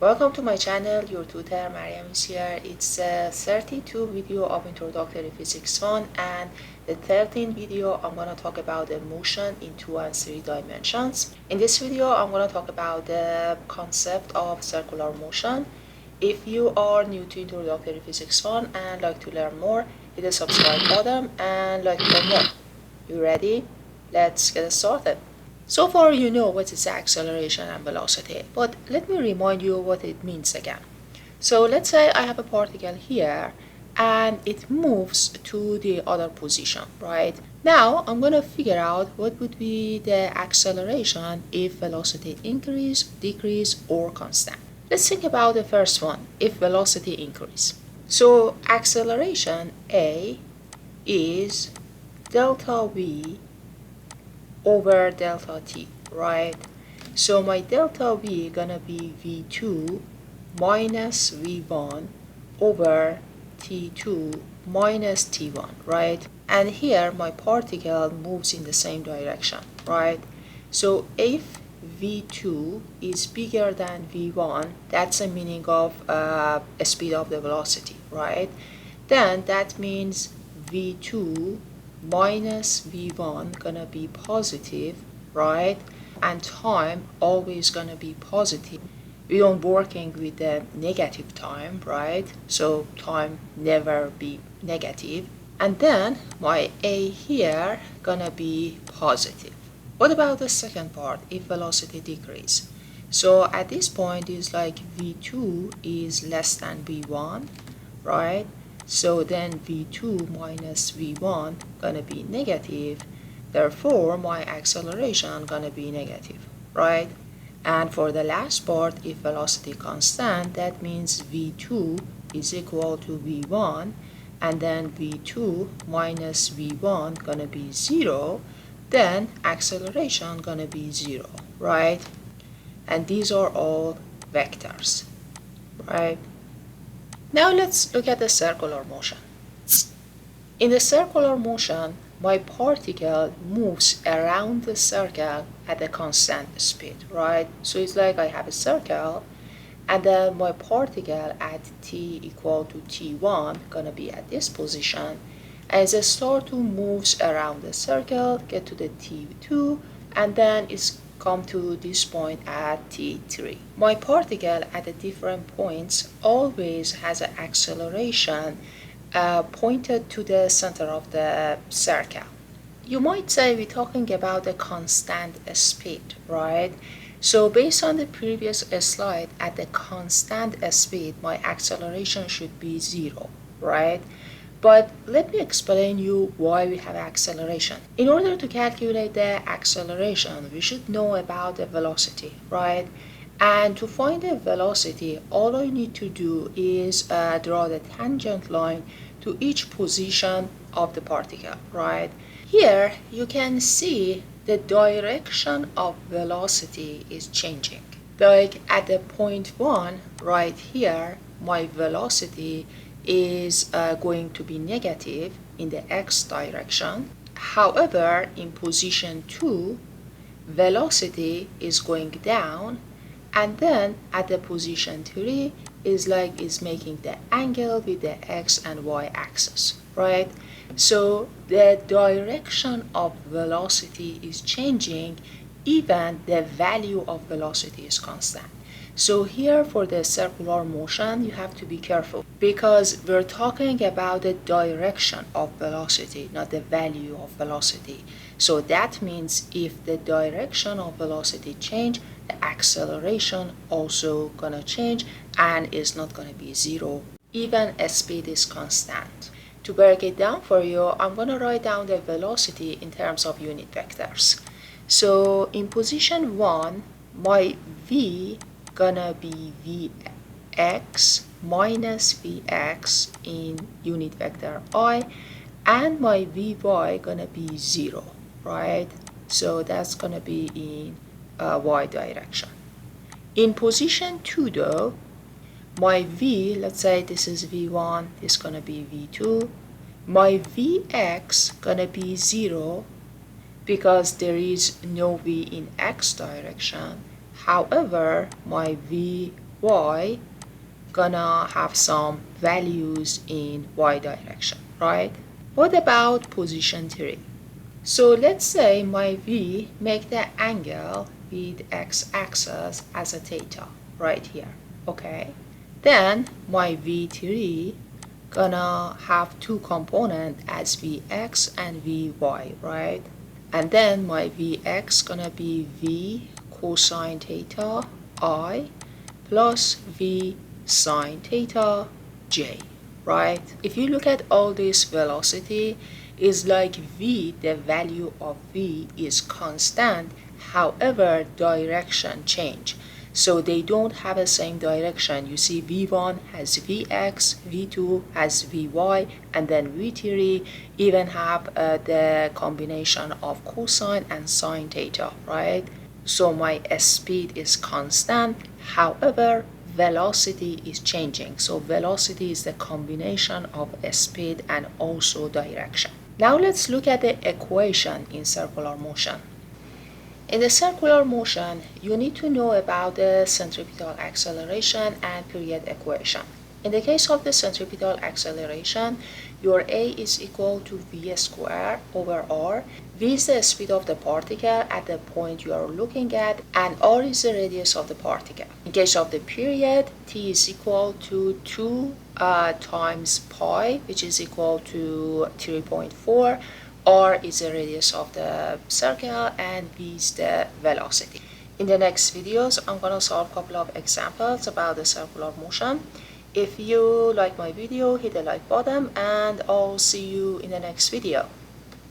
Welcome to my channel. Your tutor Mariam is here. It's a 32 video of introductory physics 1, and the 13th video I'm going to talk about the motion in 2 and 3 dimensions. In this video I'm going to talk about the concept of circular motion. If you are new to introductory physics 1 and like to learn more, hit the subscribe button and like to learn more. You ready? Let's get started. So far you know what is acceleration and velocity, but let me remind you what it means again. So let's say I have a particle here and it moves to the other position, right? Now I'm going to figure out what would be the acceleration if velocity increase, decrease, or constant. Let's think about the first one, if velocity increase. So acceleration A is delta V over delta t, right? So my delta v gonna be v2 minus v1 over t2 minus t1, right? And here my particle moves in the same direction, right? So if v2 is bigger than v1, that's the meaning of speed of the velocity, right? Then that means v2 minus v1 gonna be positive, right? And time always gonna be positive. We don't working with the negative time, right? So time never be negative. And then my a here gonna be positive. What about the second part, if velocity decrease? So at this point is like v2 is less than v1, right? So then v2 minus v1 gonna be negative, therefore my acceleration gonna be negative, right? And for the last part, if velocity constant, that means v2 is equal to v1, and then v2 minus v1 gonna be 0, then acceleration gonna be 0, right? And these are all vectors, right? Now let's look at the circular motion. In the circular motion, my particle moves around the circle at a constant speed, right? So it's like I have a circle, and then my particle at t equal to t1 gonna be at this position. As it start to moves around the circle, get to the t2, and then it's come to this point at t3. My particle at the different points always has an acceleration pointed to the center of the circle. You might say we're talking about a constant speed, right? So based on the previous slide, at the constant speed, my acceleration should be 0, right? But let me explain you why we have acceleration. In order to calculate the acceleration, we should know about the velocity, right? And to find the velocity, all I need to do is draw the tangent line to each position of the particle, right? Here you can see the direction of velocity is changing. Like at the point 1 right here, my velocity is going to be negative in the x direction. However, in position 2, velocity is going down, and then at the position 3 is making the angle with the x and y axis, right? So the direction of velocity is changing, even the value of velocity is constant. So here for the circular motion, you have to be careful because we're talking about the direction of velocity, not the value of velocity. So that means if the direction of velocity change, the acceleration also gonna change and is not gonna be 0, even as speed is constant. To break it down for you, I'm gonna write down the velocity in terms of unit vectors. So in position 1, my v gonna be vx minus vx in unit vector I, and my vy gonna be 0, right? So that's gonna be in y direction. In position 2 though, my v, let's say this is v1, this is gonna be v2, my vx gonna be 0 because there is no v in x direction. However, my vy y gonna have some values in y direction, right? What about position 3? So let's say my v make the angle with x-axis as a theta right here, okay? Then my v3 gonna have two components as vx and vy, right? And then my vx gonna be v cosine theta I plus v sine theta j, right? If you look at all this velocity, is like v, the value of v is constant, however direction change. So they don't have the same direction. You see v1 has vx, v2 has vy, and then v3 even have the combination of cosine and sine theta, right? So my speed is constant, however velocity is changing. So velocity is the combination of speed and also direction. Now let's look at the equation in circular motion. In the circular motion, you need to know about the centripetal acceleration and period equation. In the case of the centripetal acceleration, your a is equal to v squared over r. V is the speed of the particle at the point you are looking at, and r is the radius of the particle. In case of the period, t is equal to 2 times pi, which is equal to 3.4. R is the radius of the circle, and v is the velocity. In the next videos, I'm going to solve a couple of examples about the circular motion. If you like my video, hit the like button, and I'll see you in the next video.